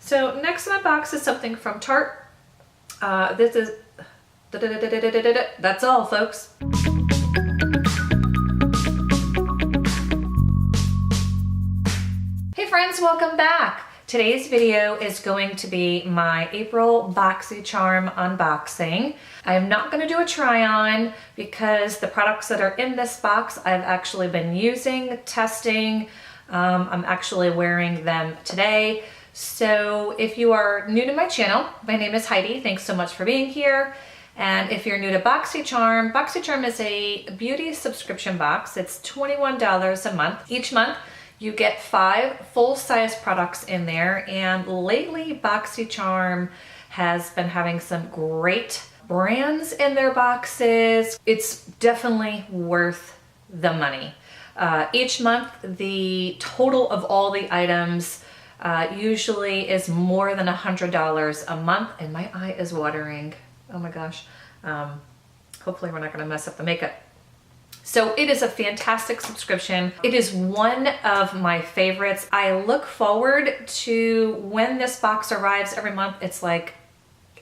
So next in my box is something from Tarte. This is, that's all, folks. Hey friends, welcome back. Today's video is going to be my April Boxycharm unboxing. I am not going to do a try on because the products that are in this box I've actually been using, testing. I'm actually wearing them today. So if you are new to my channel, my name is Heidi. Thanks so much for being here. And if you're new to Boxycharm, Boxycharm is a beauty subscription box. It's $21 a month. Each month you get 5 full-size products in there, and lately Boxycharm has been having some great brands in their boxes. It's definitely worth the money. Each month the total of all the items usually is more than $100 a month, and my eye is watering. Oh my gosh. Hopefully we're not going to mess up the makeup. So it is a fantastic subscription. It is one of my favorites. I look forward to when this box arrives every month. It's like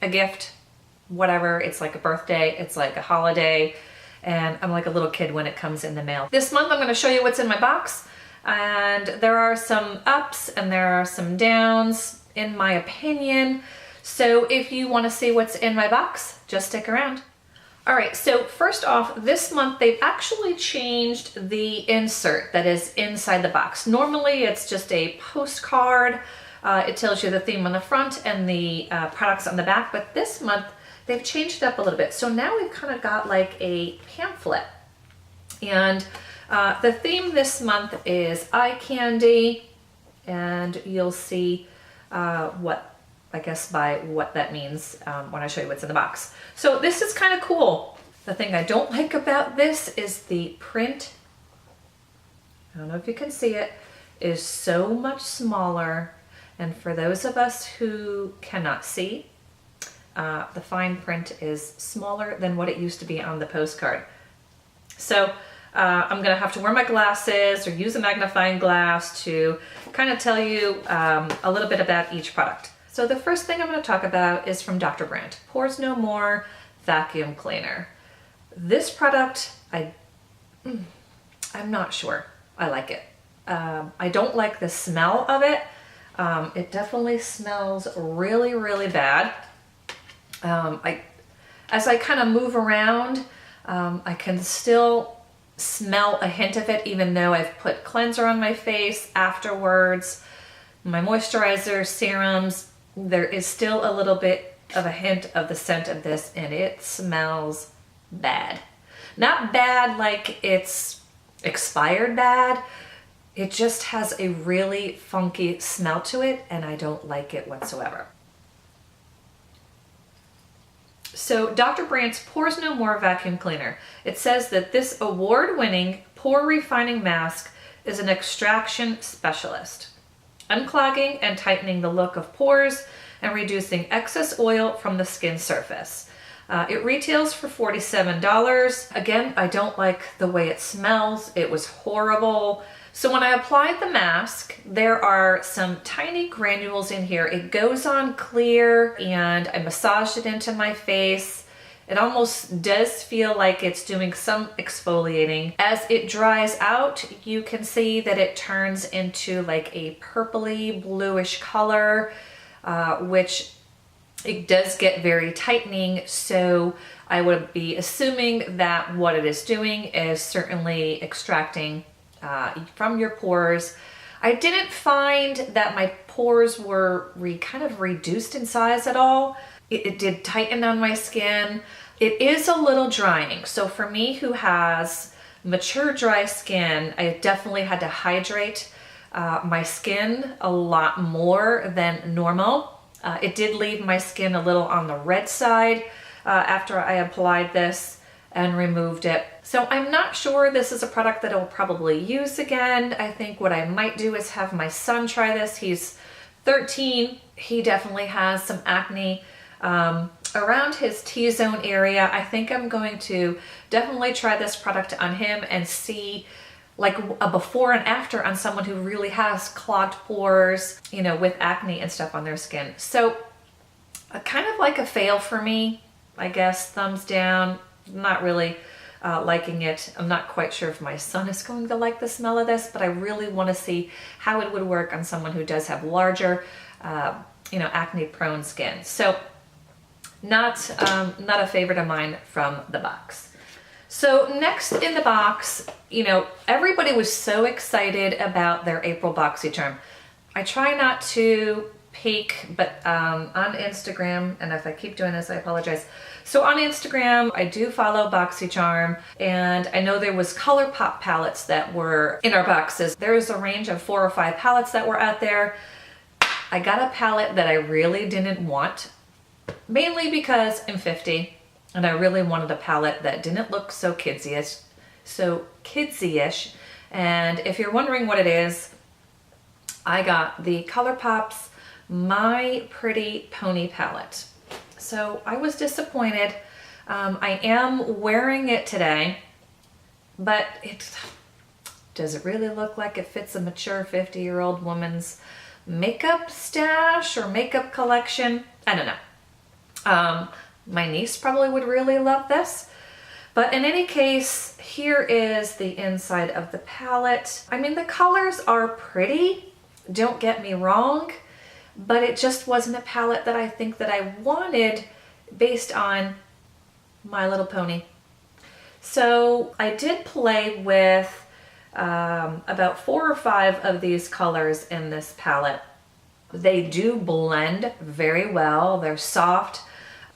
a gift, whatever. It's like a birthday. It's like a holiday. And I'm like a little kid when it comes in the mail. This month I'm going to show you what's in my box. And there are some ups and there are some downs in my opinion. So if you want to see what's in my box, just stick around. All right, so first off, this month they've actually changed the insert that is inside the box. Normally it's just a postcard. It tells you the theme on the front and the products on the back, but this month they've changed it up a little bit. So now we've kind of got like a pamphlet. And the theme this month is eye candy, and you'll see what that means when I show you what's in the box. So this is kind of cool. The thing I don't like about this is the print. I don't know if you can see it, is so much smaller. And for those of us who cannot see, the fine print is smaller than what it used to be on the postcard. So I'm gonna have to wear my glasses or use a magnifying glass to kind of tell you a little bit about each product. So the first thing I'm going to talk about is from Dr. Brandt, Pores No More Vacuum Cleaner. This product, I'm not sure I like it. I don't like the smell of it. It definitely smells really, really bad. As I kind of move around, I can still smell a hint of it, even though I've put cleanser on my face afterwards, my moisturizer, serums. There is still a little bit of a hint of the scent of this, and it smells bad. Not bad like it's expired bad. It just has a really funky smell to it, and I don't like it whatsoever. So Dr. Brandt's Pores No More Vacuum Cleaner. It says that this award-winning pore refining mask is an extraction specialist, unclogging and tightening the look of pores and reducing excess oil from the skin surface. It retails for $47. Again, I don't like the way it smells. It was horrible. So when I applied the mask, there are some tiny granules in here. It goes on clear, and I massaged it into my face. It almost does feel like it's doing some exfoliating. As it dries out, you can see that it turns into like a purpley bluish color, which it does get very tightening. So I would be assuming that what it is doing is certainly extracting from your pores. I didn't find that my pores were kind of reduced in size at all. It did tighten on my skin. It is a little drying. So for me who has mature dry skin, I definitely had to hydrate my skin a lot more than normal. It did leave my skin a little on the red side after I applied this and removed it. So I'm not sure this is a product that I'll probably use again. I think what I might do is have my son try this. He's 13. He definitely has some acne around his T-zone area. I think I'm going to definitely try this product on him and see like a before and after on someone who really has clogged pores, you know, with acne and stuff on their skin. So kind of like a fail for me, I guess. Thumbs down. Not really liking it. I'm not quite sure if my son is going to like the smell of this, but I really want to see how it would work on someone who does have larger, you know, acne prone skin. So not a favorite of mine from the box. So next in the box, you know, everybody was so excited about their April Boxycharm. I try not to peek, but on Instagram, and if I keep doing this, I apologize. So on Instagram, I do follow Boxycharm, and I know there was color pop palettes that were in our boxes. There's a range of 4 or 5 palettes that were out there. I got a palette that I really didn't want, mainly because I'm 50, and I really wanted a palette that didn't look so kidsy-ish. And if you're wondering what it is, I got the ColourPop's My Pretty Pony palette. So I was disappointed. I am wearing it today, but does it really look like it fits a mature 50-year-old woman's makeup stash or makeup collection? I don't know. My niece probably would really love this. But in any case, here is the inside of the palette. I mean, the colors are pretty, don't get me wrong, but it just wasn't a palette that I think that I wanted based on My Little Pony. So I did play with about 4 or 5 of these colors in this palette. They do blend very well. They're soft.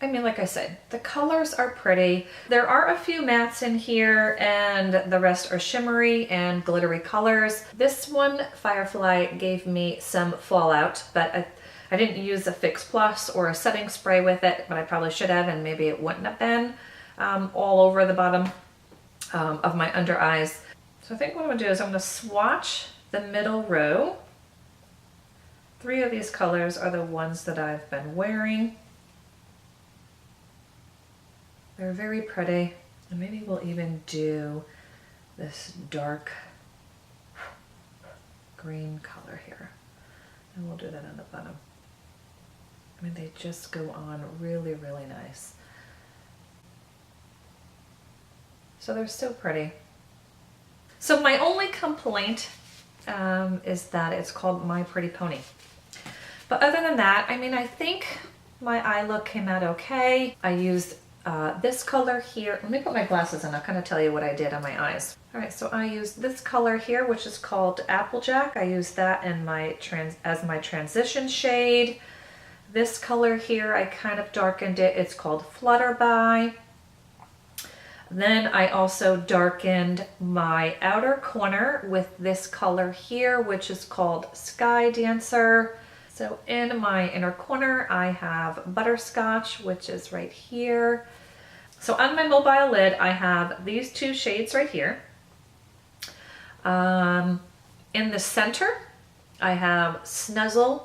I mean, like I said, the colors are pretty. There are a few mattes in here, and the rest are shimmery and glittery colors. This one, Firefly, gave me some fallout, but I didn't use a Fix Plus or a setting spray with it, but I probably should have, and maybe it wouldn't have been all over the bottom of my under eyes. So I think what I'm gonna do is I'm gonna swatch the middle row. 3 of these colors are the ones that I've been wearing. They're very pretty, and maybe we'll even do this dark green color here, and we'll do that on the bottom. I mean, they just go on really, really nice. So they're so pretty. So my only complaint is that it's called My Pretty Pony. But other than that, I mean, I think my eye look came out okay. I used this color here. Let me put my glasses on. I'll kind of tell you what I did on my eyes. All right, so I used this color here, which is called Applejack. I used that in my as my transition shade. This color here, I kind of darkened it. It's called Flutterby. Then I also darkened my outer corner with this color here, which is called Sky Dancer. So in my inner corner, I have Butterscotch, which is right here. So on my mobile lid, I have these 2 shades right here. In the center, I have Snuzzle.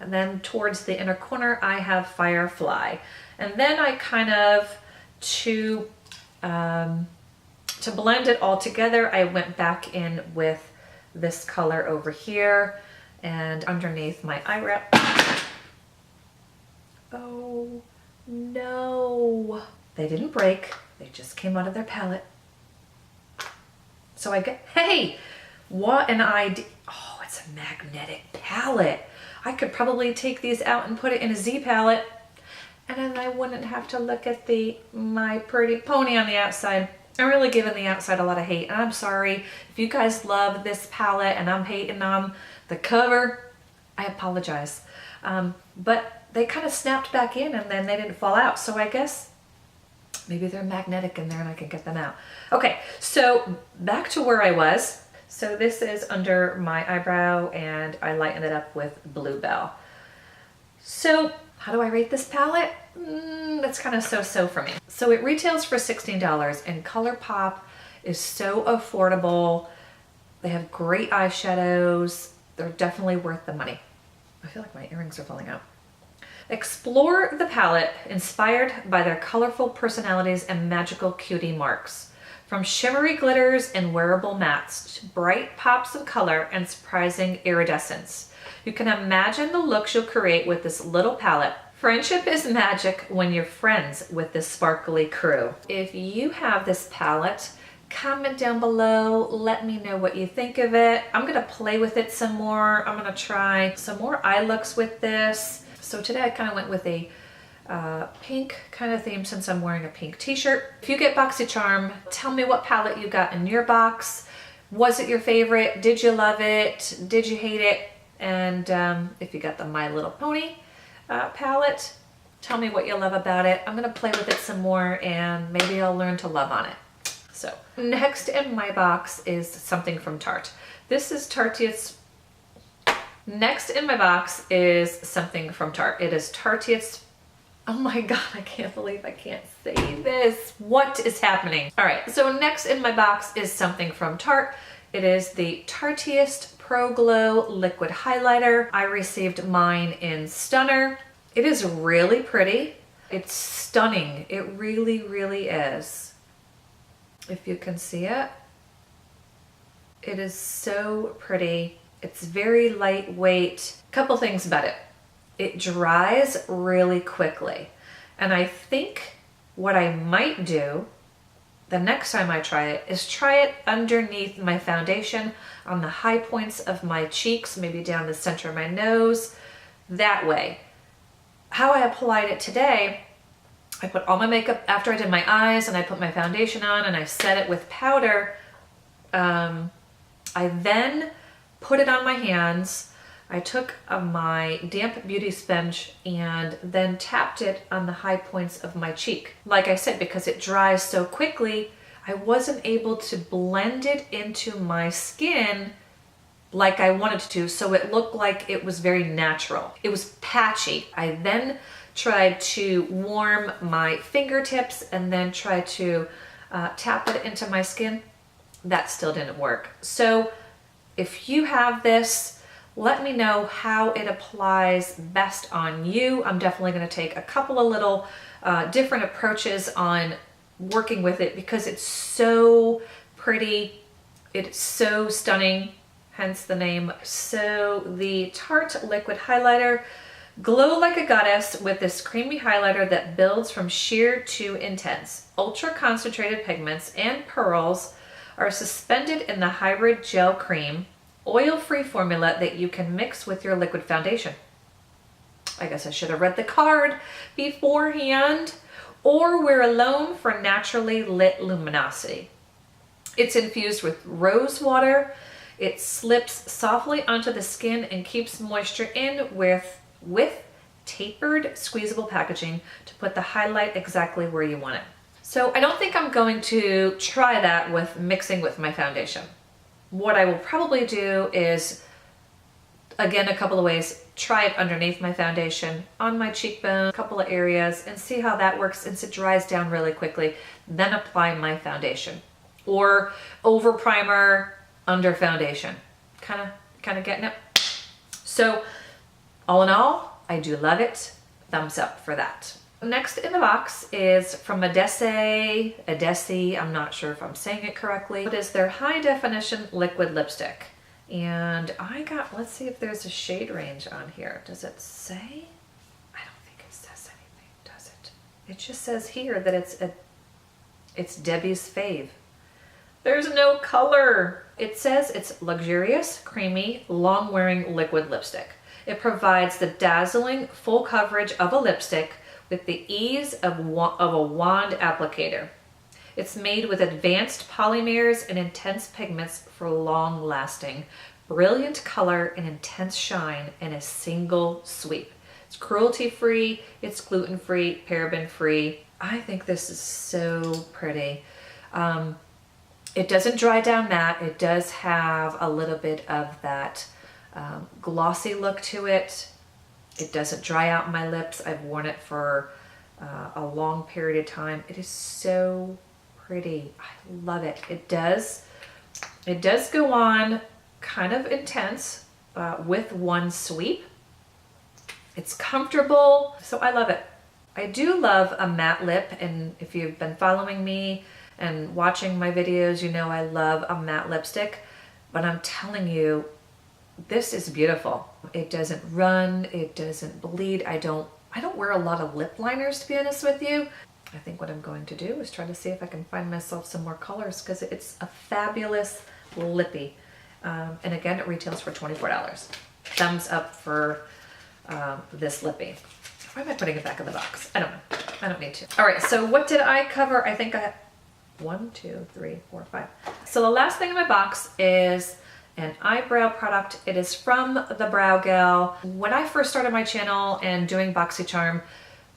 And then towards the inner corner, I have Firefly. And then I kind of, to blend it all together, I went back in with this color over here and underneath my eye wrap. Oh no, they didn't break. They just came out of their palette. So I get, hey, what an idea. Oh, it's a magnetic palette. I could probably take these out and put it in a Z palette, and then I wouldn't have to look at the My Pretty Pony on the outside. I'm really giving the outside a lot of hate, and I'm sorry if you guys love this palette and I'm hating on the cover. I apologize. But they kind of snapped back in and then they didn't fall out. So I guess maybe they're magnetic in there and I can get them out. Okay, so back to where I was. So this is under my eyebrow and I lightened it up with Bluebell. So how do I rate this palette? That's kind of so-so for me. So it retails for $16 and ColourPop is so affordable. They have great eyeshadows. They're definitely worth the money. I feel like my earrings are falling out. Explore the palette inspired by their colorful personalities and magical cutie marks. From shimmery glitters and wearable mattes to bright pops of color and surprising iridescence, you can imagine the looks you'll create with this little palette. Friendship is magic when you're friends with this sparkly crew. If you have this palette, comment down below, let me know what you think of it. I'm gonna play with it some more. I'm gonna try some more eye looks with this. So today I kind of went with a pink kind of theme since I'm wearing a pink t-shirt. If you get Boxycharm, tell me what palette you got in your box. Was it your favorite? Did you love it? Did you hate it? And if you got the My Little Pony palette, tell me what you love about it. I'm gonna play with it some more and maybe I'll learn to love on it. So next in my box is something from Tarte. This is Tarte's. Next in my box is something from Tarte. It is Tarte's. Oh my God, I can't believe I can't say this. What is happening? All right, so next in my box is something from Tarte. It is the Tarteist Pro Glow Liquid Highlighter. I received mine in Stunner. It is really pretty. It's stunning. It really, really is. If you can see it, it is so pretty. It's very lightweight. Couple things about it. It dries really quickly. And I think what I might do the next time I try it is try it underneath my foundation on the high points of my cheeks, maybe down the center of my nose, that way. How I applied it today, I put all my makeup after I did my eyes and I put my foundation on and I set it with powder. I then put it on my hands. I took my damp beauty sponge and then tapped it on the high points of my cheek. Like I said, because it dries so quickly, I wasn't able to blend it into my skin like I wanted to, so it looked like it was very natural. It was patchy. I then tried to warm my fingertips and then tried to tap it into my skin. That still didn't work. So if you have this, let me know how it applies best on you. I'm definitely going to take a couple of little different approaches on working with it because it's so pretty. It's so stunning, hence the name. So the Tarte Liquid Highlighter, glow like a goddess with this creamy highlighter that builds from sheer to intense. Ultra concentrated pigments and pearls are suspended in the hybrid gel cream oil-free formula that you can mix with your liquid foundation. I guess I should have read the card beforehand. Or wear alone for naturally lit luminosity. It's infused with rose water. It slips softly onto the skin and keeps moisture in with tapered squeezable packaging to put the highlight exactly where you want it. So I don't think I'm going to try that with mixing with my foundation. What I will probably do is, again, a couple of ways, try it underneath my foundation, on my cheekbone, a couple of areas, and see how that works since it dries down really quickly. Then apply my foundation. Or over primer, under foundation. Kind of getting it? So, all in all, I do love it. Thumbs up for that. Next in the box is from Edesse, I'm not sure if I'm saying it correctly. It is their high definition liquid lipstick. And I got, let's see if there's a shade range on here. Does it say? I don't think it says anything, does it? It just says here that it's Debbie's fave. There's no color. It says it's luxurious, creamy, long-wearing liquid lipstick. It provides the dazzling full coverage of a lipstick with the ease of a wand applicator. It's made with advanced polymers and intense pigments for long-lasting, brilliant color and intense shine in a single sweep. It's cruelty-free, it's gluten-free, paraben-free. I think this is so pretty. It doesn't dry down matte. It does have a little bit of that glossy look to it. It doesn't dry out my lips. I've worn it for a long period of time. It is so pretty. I love it. It does go on kind of intense with one sweep. It's comfortable, so I love it. I do love a matte lip, and if you've been following me, and watching my videos, you know I love a matte lipstick, but I'm telling you, this is beautiful. It doesn't run, it doesn't bleed. I don't wear a lot of lip liners, to be honest with you. I think what I'm going to do is try to see if I can find myself some more colors, because it's a fabulous lippy. And again, it retails for $24. Thumbs up for this lippy. Why am I putting it back in the box? I don't know. I don't need to. All right, so what did I cover? I think I had 1, 2, 3, 4, 5. So the last thing in my box is an eyebrow product. It is from the Brow Gal. When I first started my channel and doing Boxycharm,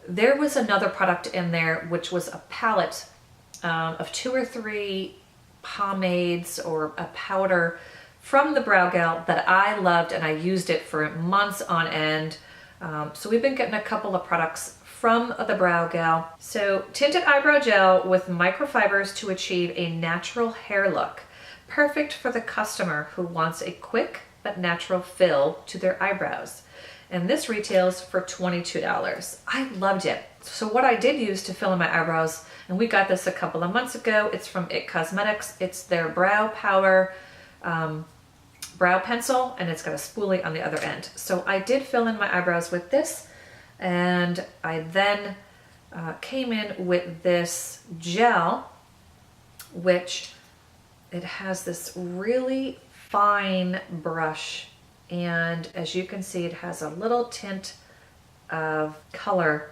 there was another product in there, which was a palette of 2 or 3 pomades or a powder from the Brow Gal that I loved, and I used it for months on end. So we've been getting a couple of products from the Brow Gal. So tinted eyebrow gel with microfibers to achieve a natural hair look. Perfect for the customer who wants a quick but natural fill to their eyebrows. And this retails for $22. I loved it. So what I did use to fill in my eyebrows, and we got this a couple of months ago, it's from IT Cosmetics. It's their brow power brow pencil, and it's got a spoolie on the other end. So I did fill in my eyebrows with this, and I then came in with this gel, which it has this really fine brush, and as you can see, it has a little tint of color,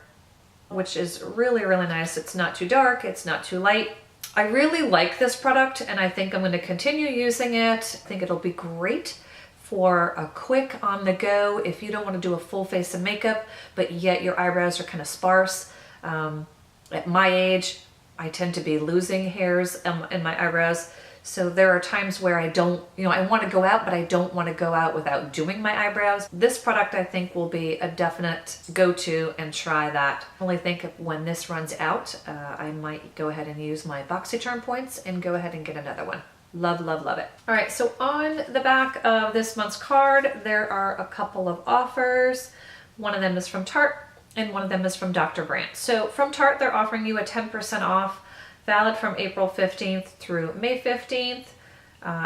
which is really, really nice. It's not too dark, it's not too light. I really like this product, and I think I'm going to continue using it. I think it'll be great for a quick on the go if you don't want to do a full face of makeup, but yet your eyebrows are kind of sparse. At my age, I tend to be losing hairs in my eyebrows. So there are times where I don't, I want to go out, but I don't want to go out without doing my eyebrows. This product I think will be a definite go-to, and try that. I only think when this runs out, I might go ahead and use my Boxycharm points and go ahead and get another one. Love, love, love it. All right, so on the back of this month's card, there are a couple of offers. One of them is from Tarte, and one of them is from Dr. Brandt. So from Tarte, they're offering you a 10% off, valid from April 15th through May 15th.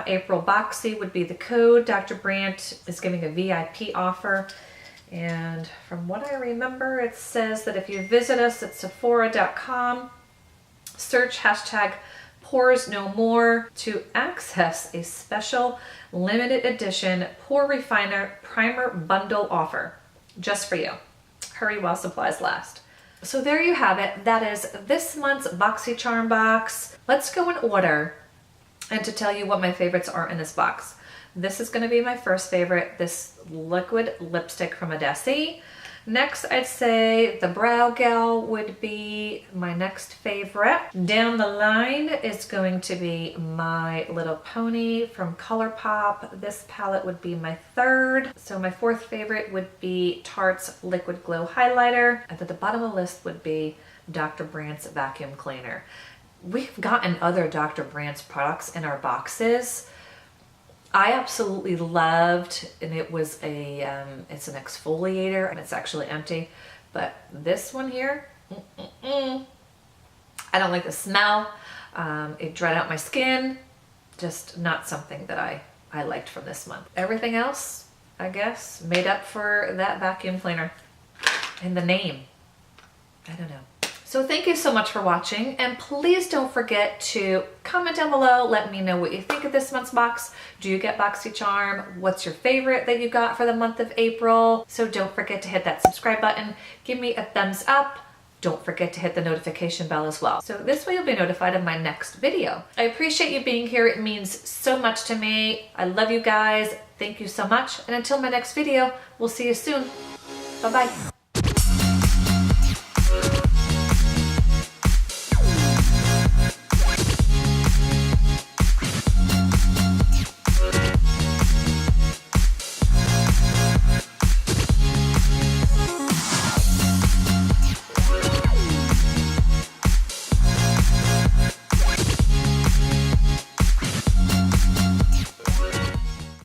April Boxy would be the code. Dr. Brandt is giving a VIP offer. And from what I remember, it says that if you visit us at Sephora.com, search hashtag Pores No More to access a special limited edition Pore Refiner Primer Bundle offer just for you. Hurry while supplies last. So there you have it. That is this month's Boxycharm box. Let's go in order and to tell you what my favorites are in this box. This is going to be my first favorite, this liquid lipstick from Odessi. Next, I'd say the Brow Gal would be my next favorite. Down the line is going to be My Little Pony from ColourPop. This palette would be my third. So my fourth favorite would be Tarte's Liquid Glow Highlighter. And at the bottom of the list would be Dr. Brandt's Vacuum Cleaner. We've gotten other Dr. Brandt's products in our boxes. I absolutely loved, and it was it's an exfoliator, and it's actually empty, but this one here, I don't like the smell. It dried out my skin. Just not something that I liked from this month. Everything else, I guess, made up for that vacuum cleaner. And the name, I don't know. So thank you so much for watching, and please don't forget to comment down below. Let me know what you think of this month's box. Do you get Boxycharm? What's your favorite that you got for the month of April? So don't forget to hit that subscribe button. Give me a thumbs up. Don't forget to hit the notification bell as well. So this way you'll be notified of my next video. I appreciate you being here. It means so much to me. I love you guys. Thank you so much. And until my next video, we'll see you soon. Bye-bye.